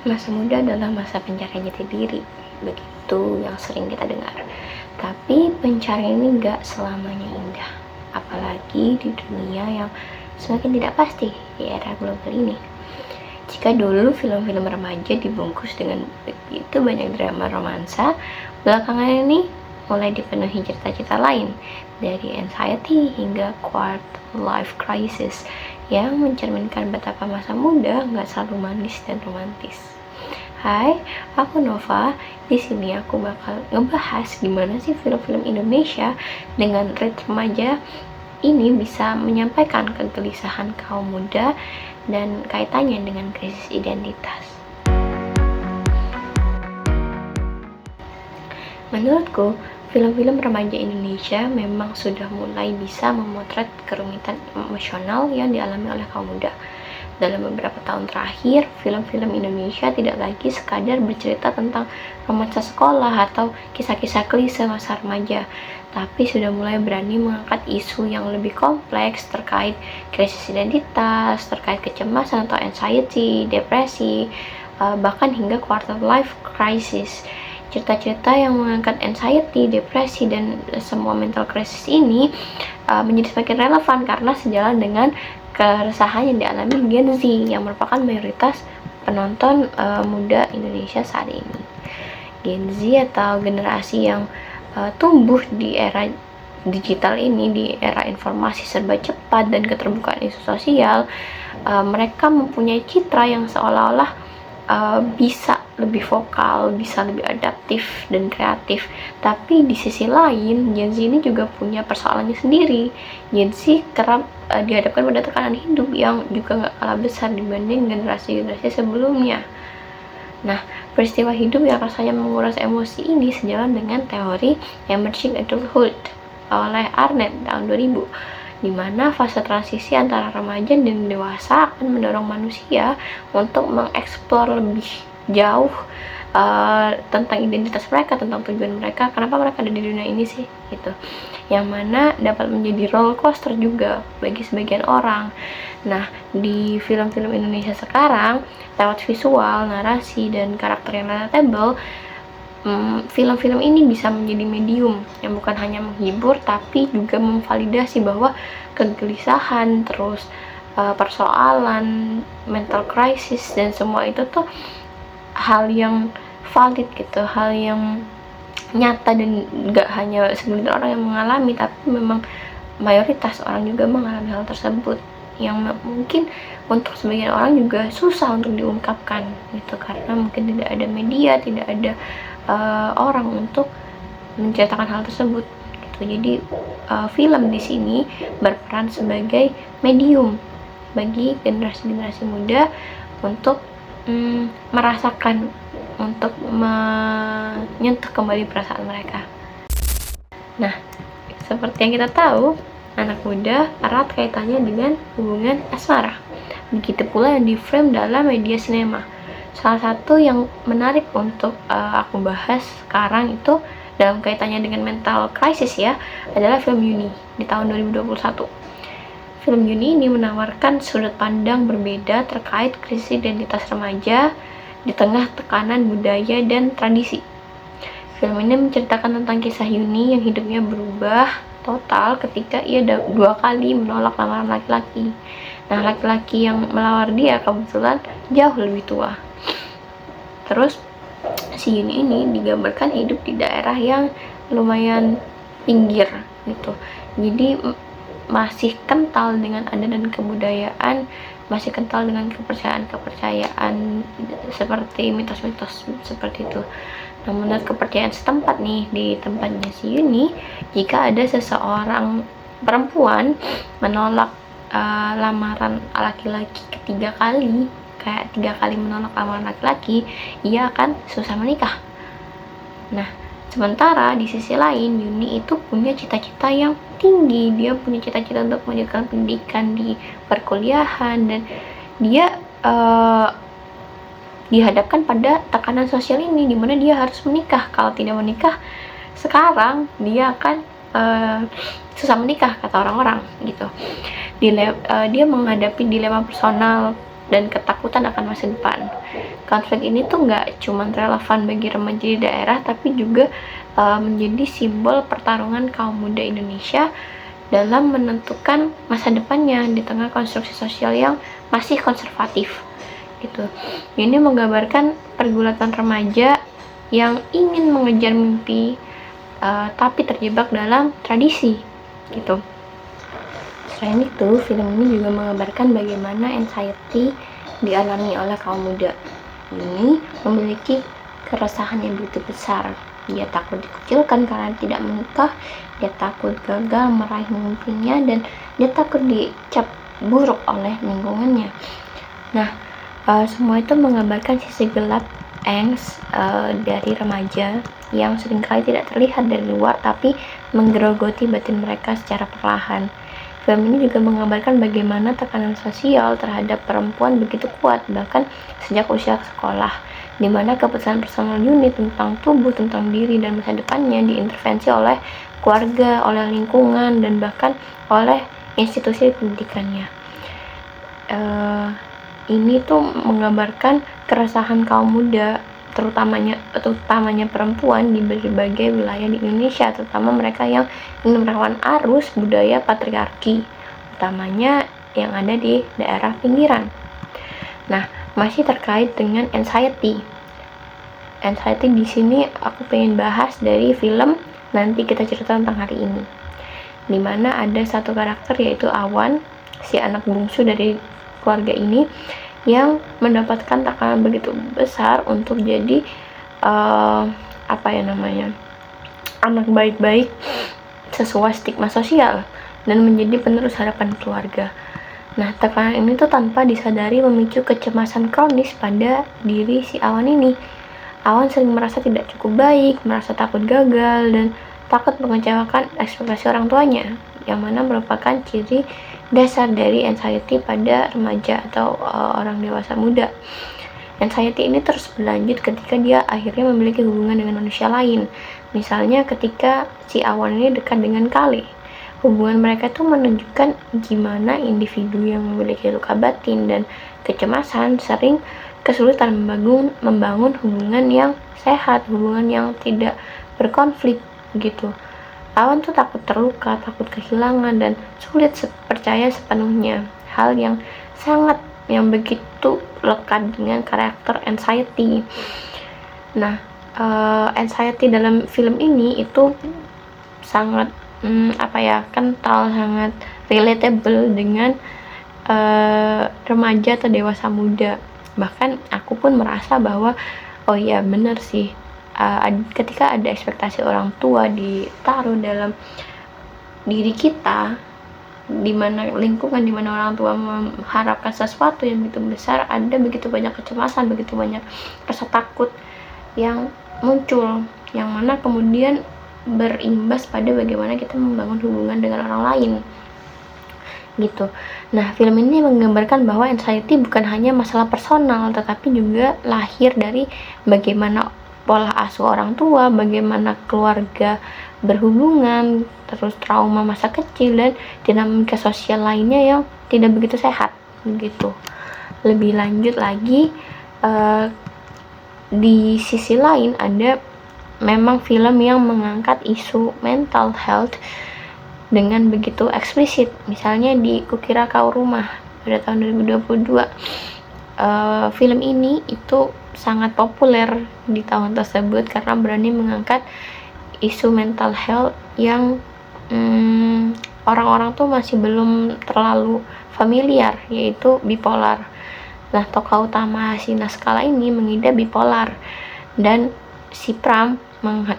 Masa muda adalah masa pencarian jati diri, begitu yang sering kita dengar. Tapi pencarian ini gak selamanya indah, apalagi di dunia yang semakin tidak pasti di era global ini. Jika dulu film-film remaja dibungkus dengan begitu banyak drama romansa, belakangan ini mulai dipenuhi cerita-cerita lain, dari anxiety hingga quarter life crisis yang mencerminkan betapa masa muda gak selalu manis dan romantis. Hai, aku Nova. Di sini aku bakal ngebahas gimana sih film-film Indonesia dengan rate remaja ini bisa menyampaikan kegelisahan kaum muda dan kaitannya dengan krisis identitas. Menurutku, film-film remaja Indonesia memang sudah mulai bisa memotret kerumitan emosional yang dialami oleh kaum muda. Dalam beberapa tahun terakhir, film-film Indonesia tidak lagi sekadar bercerita tentang romansa sekolah atau kisah-kisah klise masa remaja, tapi sudah mulai berani mengangkat isu yang lebih kompleks terkait krisis identitas, terkait kecemasan atau anxiety, depresi, bahkan hingga quarter life crisis. Cerita-cerita yang mengangkat anxiety, depresi, dan semua mental crisis ini menjadi semakin relevan karena sejalan dengan keresahan yang dialami Gen Z yang merupakan mayoritas penonton muda Indonesia saat ini. Gen Z atau generasi yang tumbuh di era digital ini, di era informasi serba cepat dan keterbukaan isu sosial, mereka mempunyai citra yang seolah-olah bisa lebih vokal, bisa lebih adaptif dan kreatif. Tapi di sisi lain, Gen Z ini juga punya persoalannya sendiri. Gen Z kerap dihadapkan pada tekanan hidup yang juga gak kalah besar dibanding generasi-generasi sebelumnya. Nah, peristiwa hidup yang rasanya menguras emosi ini sejalan dengan teori emerging adulthood oleh Arnett tahun 2000, di mana fase transisi antara remaja dan dewasa akan mendorong manusia untuk mengeksplor lebih jauh tentang identitas mereka, tentang tujuan mereka, kenapa mereka ada di dunia ini sih, gitu. Yang mana dapat menjadi roller coaster juga bagi sebagian orang. Nah, di film-film Indonesia sekarang, lewat visual, narasi, dan karakter yang relatable, film-film ini bisa menjadi medium yang bukan hanya menghibur tapi juga memvalidasi bahwa kegelisahan, terus persoalan, mental crisis, dan semua itu tuh hal yang valid gitu, hal yang nyata dan gak hanya segelintir orang yang mengalami, tapi memang mayoritas orang juga mengalami hal tersebut yang mungkin untuk sebagian orang juga susah untuk diungkapkan gitu, karena mungkin tidak ada media, tidak ada orang untuk menceritakan hal tersebut gitu. Jadi film di sini berperan sebagai medium bagi generasi-generasi muda untuk merasakan, untuk menyentuh kembali perasaan mereka. Nah, seperti yang kita tahu, anak muda erat kaitannya dengan hubungan asmara. Begitu pula yang di-frame dalam media sinema. Salah satu yang menarik untuk aku bahas sekarang itu dalam kaitannya dengan mental crisis ya, adalah film Yuni di tahun 2021. Film Yuni ini menawarkan sudut pandang berbeda terkait krisis identitas remaja di tengah tekanan budaya dan tradisi. Film ini menceritakan tentang kisah Yuni yang hidupnya berubah total ketika ia 2 kali menolak lamaran laki-laki. Nah, laki-laki yang melawar dia kebetulan jauh lebih tua. Terus si Yuni ini digambarkan hidup di daerah yang lumayan pinggir gitu. Jadi masih kental dengan adat dan kebudayaan, masih kental dengan kepercayaan-kepercayaan seperti mitos-mitos seperti itu. Nah, menurut kepercayaan setempat nih, di tempatnya si Yuni, jika ada seseorang perempuan menolak lamaran laki-laki ketiga kali, kayak 3 kali menolak lamaran laki-laki, ia akan susah menikah. Nah, sementara di sisi lain, Yuni itu punya cita-cita yang tinggi. Dia punya cita-cita untuk melanjutkan pendidikan di perkuliahan, dan dia dihadapkan pada tekanan sosial ini, dimana dia harus menikah. Kalau tidak menikah sekarang, dia akan susah menikah, kata orang-orang gitu. Dia menghadapi dilema personal dan ketakutan akan masa depan. Konflik ini tuh nggak cuma relevan bagi remaja di daerah, tapi juga menjadi simbol pertarungan kaum muda Indonesia dalam menentukan masa depannya di tengah konstruksi sosial yang masih konservatif gitu. Ini menggambarkan pergulatan remaja yang ingin mengejar mimpi tapi terjebak dalam tradisi gitu. Selain itu, film ini juga menggambarkan bagaimana anxiety dialami oleh kaum muda. Ini memiliki keresahan yang begitu besar. Dia takut dikucilkan karena tidak menikah, dia takut gagal meraih mimpinya, dan dia takut dicap buruk oleh lingkungannya. Nah, semua itu menggambarkan sisi gelap angst dari remaja yang seringkali tidak terlihat dari luar tapi menggerogoti batin mereka secara perlahan. Film ini juga menggambarkan bagaimana tekanan sosial terhadap perempuan begitu kuat bahkan sejak usia sekolah, di mana keputusan personal unit tentang tubuh, tentang diri dan masa depannya diintervensi oleh keluarga, oleh lingkungan, dan bahkan oleh institusi pendidikannya. Ini tuh menggambarkan keresahan kaum muda, terutamanya perempuan di berbagai wilayah di Indonesia, terutama mereka yang ingin melawan arus budaya patriarki, utamanya yang ada di daerah pinggiran. Nah, masih terkait dengan anxiety. Anxiety di sini aku pengen bahas dari film Nanti Kita Cerita Tentang Hari Ini, dimana ada satu karakter yaitu Awan, si anak bungsu dari keluarga ini yang mendapatkan tekanan begitu besar untuk jadi anak baik-baik sesuai stigma sosial dan menjadi penerus harapan keluarga. Nah, tekanan ini tuh tanpa disadari memicu kecemasan kronis pada diri si Awan ini. Awan sering merasa tidak cukup baik, merasa takut gagal, dan takut mengecewakan ekspektasi orang tuanya, yang mana merupakan ciri dasar dari anxiety pada remaja atau orang dewasa muda. Anxiety ini terus berlanjut ketika dia akhirnya memiliki hubungan dengan manusia lain. Misalnya ketika si Awan ini dekat dengan Kale. Hubungan mereka itu menunjukkan gimana individu yang memiliki luka batin dan kecemasan sering kesulitan membangun hubungan yang sehat, hubungan yang tidak berkonflik gitu. Awan tuh takut terluka, takut kehilangan, dan sulit percaya sepenuhnya. Hal yang begitu lekat dengan karakter anxiety. Nah, anxiety dalam film ini itu sangat kental, sangat relatable dengan remaja atau dewasa muda. Bahkan aku pun merasa bahwa oh iya benar sih, ketika ada ekspektasi orang tua ditaruh dalam diri kita, di mana lingkungan, di mana orang tua mengharapkan sesuatu yang begitu besar, ada begitu banyak kecemasan, begitu banyak rasa takut yang muncul, yang mana kemudian berimbas pada bagaimana kita membangun hubungan dengan orang lain gitu. Nah, film ini menggambarkan bahwa anxiety bukan hanya masalah personal, tetapi juga lahir dari bagaimana pola asuh orang tua, bagaimana keluarga berhubungan, terus trauma masa kecil, dan dinamika sosial lainnya yang tidak begitu sehat begitu. Lebih lanjut lagi, di sisi lain ada memang film yang mengangkat isu mental health dengan begitu eksplisit. Misalnya di Kukira Kau Rumah pada tahun 2022. Film ini itu sangat populer di tahun tersebut karena berani mengangkat isu mental health yang orang-orang tuh masih belum terlalu familiar, yaitu bipolar. Nah, tokoh utama si Naskala ini mengidap bipolar dan si Pram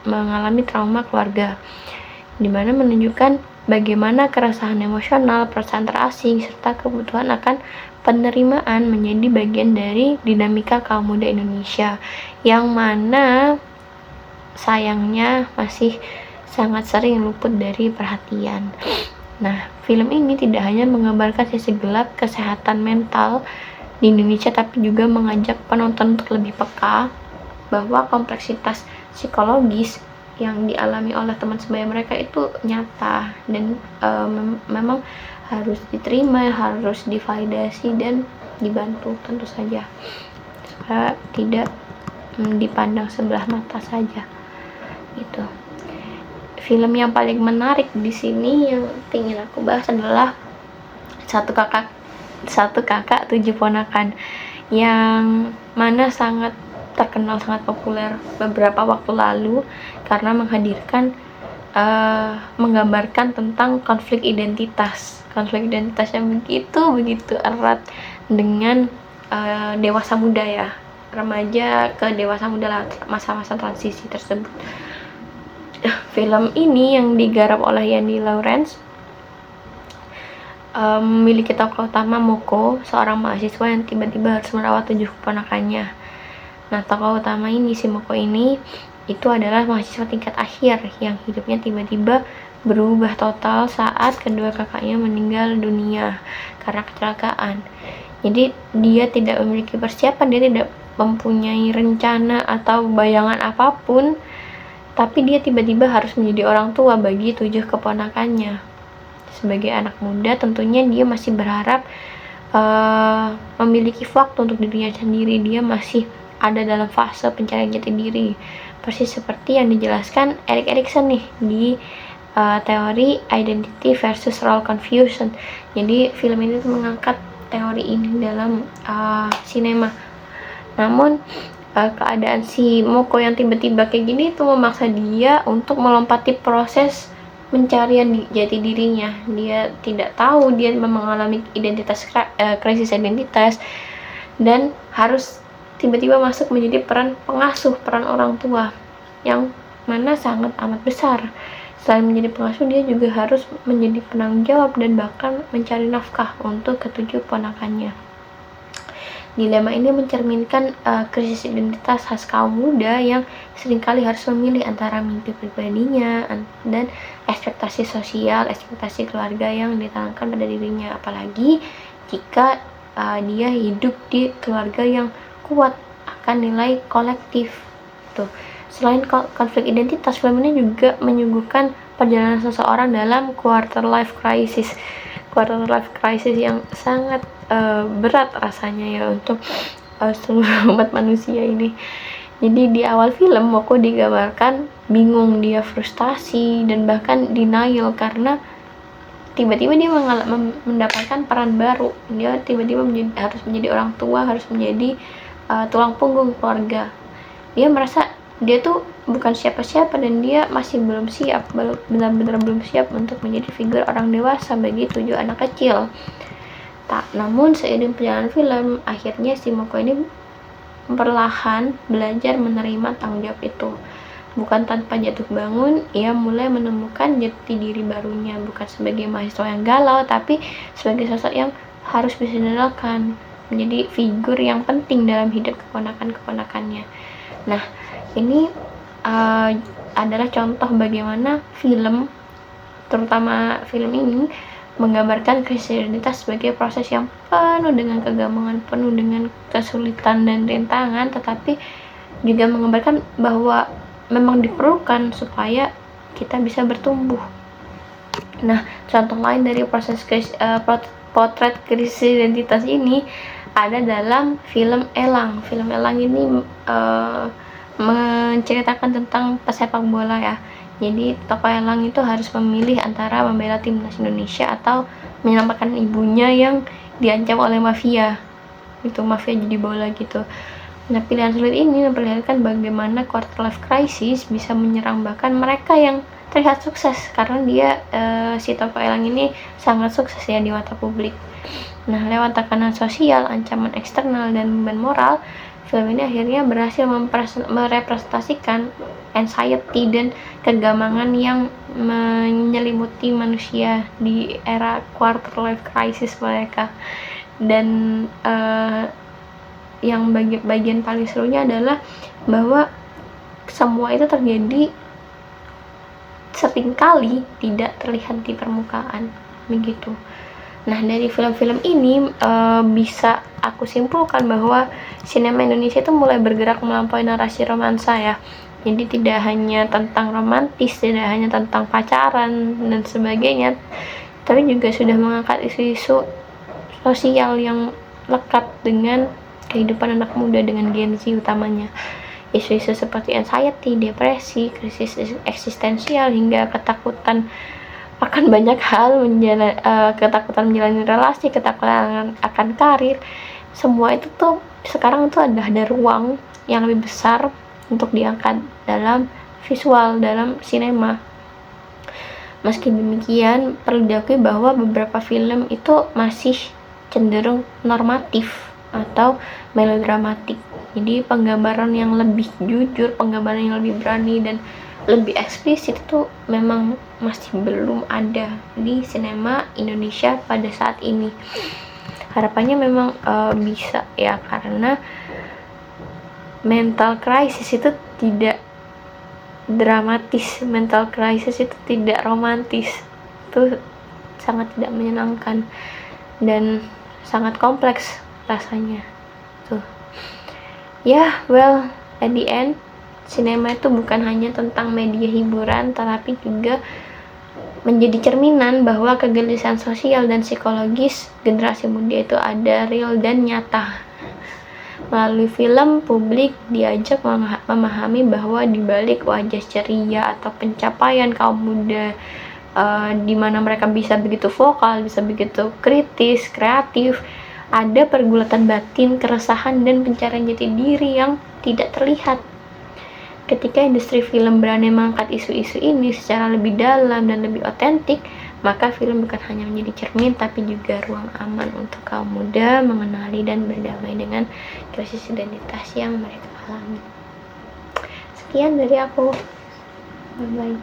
mengalami trauma keluarga, dimana menunjukkan bagaimana keresahan emosional, perasaan terasing, serta kebutuhan akan penerimaan menjadi bagian dari dinamika kaum muda Indonesia, yang mana sayangnya masih sangat sering luput dari perhatian. Nah, film ini tidak hanya menggambarkan sisi gelap kesehatan mental di Indonesia, tapi juga mengajak penonton untuk lebih peka bahwa kompleksitas psikologis yang dialami oleh teman sebaya mereka itu nyata dan memang harus diterima, harus divalidasi, dan dibantu tentu saja, supaya tidak dipandang sebelah mata saja. Itu film yang paling menarik di sini yang ingin aku bahas adalah satu kakak tujuh ponakan, yang mana sangat terkenal, sangat populer beberapa waktu lalu karena menghadirkan menggambarkan tentang konflik identitas yang begitu erat dengan dewasa muda ya, remaja ke dewasa muda lah, masa-masa transisi tersebut. Film ini yang digarap oleh Yandy Lawrence memiliki tokoh utama Moko, seorang mahasiswa yang tiba-tiba harus merawat 7 keponakannya. Nah, tokoh utama ini, si Moko ini, itu adalah mahasiswa tingkat akhir yang hidupnya tiba-tiba berubah total saat kedua kakaknya meninggal dunia karena kecelakaan. Jadi dia tidak memiliki persiapan, dia tidak mempunyai rencana atau bayangan apapun, tapi dia tiba-tiba harus menjadi orang tua bagi 7 keponakannya. Sebagai anak muda, tentunya dia masih berharap memiliki waktu untuk dirinya sendiri. Dia masih ada dalam fase pencarian jati diri, persis seperti yang dijelaskan Erik Erikson nih di teori identity versus role confusion. Jadi film ini tuh mengangkat teori ini dalam sinema. Namun keadaan si Moko yang tiba-tiba kayak gini itu memaksa dia untuk melompati proses pencarian jati dirinya. Dia tidak tahu dia mengalami krisis identitas dan harus tiba-tiba masuk menjadi peran pengasuh, peran orang tua yang mana sangat amat besar. Selain menjadi pengasuh, dia juga harus menjadi penanggung jawab dan bahkan mencari nafkah untuk ketujuh ponakannya. Dilema ini mencerminkan krisis identitas khas kaum muda yang seringkali harus memilih antara mimpi pribadinya dan ekspektasi sosial, ekspektasi keluarga yang ditanamkan pada dirinya, apalagi jika dia hidup di keluarga yang kuat akan nilai kolektif. Tuh. Selain konflik identitas, film ini juga menyuguhkan perjalanan seseorang dalam quarter life crisis yang sangat berat rasanya ya untuk seluruh umat manusia ini. Jadi di awal film Moko digambarkan bingung, dia frustasi dan bahkan denial karena tiba-tiba dia mendapatkan peran baru. Dia tiba-tiba harus menjadi orang tua, harus menjadi tulang punggung keluarga. Dia merasa dia tuh bukan siapa-siapa dan dia masih belum siap, benar-benar belum siap untuk menjadi figur orang dewasa bagi 7 anak kecil. Namun seiring perjalanan film, akhirnya si Moko ini perlahan belajar menerima tanggung jawab itu. Bukan tanpa jatuh bangun, ia mulai menemukan jati diri barunya, bukan sebagai mahasiswa yang galau, tapi sebagai sosok yang harus bisa diandalkan, menjadi figur yang penting dalam hidup keponakan-keponakannya. Nah, ini adalah contoh bagaimana film, terutama film ini, menggambarkan krisis identitas sebagai proses yang penuh dengan kegambangan, penuh dengan kesulitan dan rintangan, tetapi juga menggambarkan bahwa memang diperlukan supaya kita bisa bertumbuh. Nah, contoh lain dari proses potret krisis identitas ini ada dalam film Elang. Film Elang ini menceritakan tentang pesepak bola ya. Jadi tokoh Elang itu harus memilih antara membela timnas Indonesia atau menyelamatkan ibunya yang diancam oleh mafia. Itu mafia jadi bola gitu. Nah, pilihan sulit ini memperlihatkan bagaimana quarter life crisis bisa menyerang bahkan mereka yang terlihat sukses, karena dia si tokoh Elang ini sangat sukses ya di mata publik. Nah, lewat tekanan sosial, ancaman eksternal, dan beban moral, film ini akhirnya berhasil merepresentasikan anxiety dan kegambangan yang menyelimuti manusia di era quarter life crisis mereka. Dan yang bagian paling serunya adalah bahwa semua itu terjadi seringkali tidak terlihat di permukaan begitu. Nah, dari film-film ini bisa aku simpulkan bahwa sinema Indonesia itu mulai bergerak melampaui narasi romansa ya. Jadi tidak hanya tentang romantis, tidak hanya tentang pacaran dan sebagainya, tapi juga sudah mengangkat isu-isu sosial yang lekat dengan kehidupan anak muda, dengan Gen Z utamanya. Isu-isu seperti anxiety, depresi, krisis eksistensial, hingga ketakutan akan banyak hal, ketakutan menjalani relasi, ketakutan akan karir, semua itu tuh sekarang tuh ada ruang yang lebih besar untuk diangkat dalam visual, dalam sinema. Meski demikian, perlu diakui bahwa beberapa film itu masih cenderung normatif atau melodramatik. Jadi penggambaran yang lebih jujur, penggambaran yang lebih berani dan lebih eksplisit itu memang masih belum ada di sinema Indonesia pada saat ini. Harapannya memang bisa ya, karena mental crisis itu tidak dramatis, mental crisis itu tidak romantis, itu sangat tidak menyenangkan dan sangat kompleks rasanya tuh ya. Well, at the end, sinema itu bukan hanya tentang media hiburan, tetapi juga menjadi cerminan bahwa kegelisahan sosial dan psikologis generasi muda itu ada, real dan nyata. Melalui film, publik diajak memahami bahwa di balik wajah ceria atau pencapaian kaum muda, di mana mereka bisa begitu vokal, bisa begitu kritis, kreatif, ada pergulatan batin, keresahan, dan pencarian jati diri yang tidak terlihat. Ketika industri film berani mengangkat isu-isu ini secara lebih dalam dan lebih otentik, maka film bukan hanya menjadi cermin, tapi juga ruang aman untuk kaum muda mengenali dan berdamai dengan krisis identitas yang mereka alami. Sekian dari aku. Bye-bye.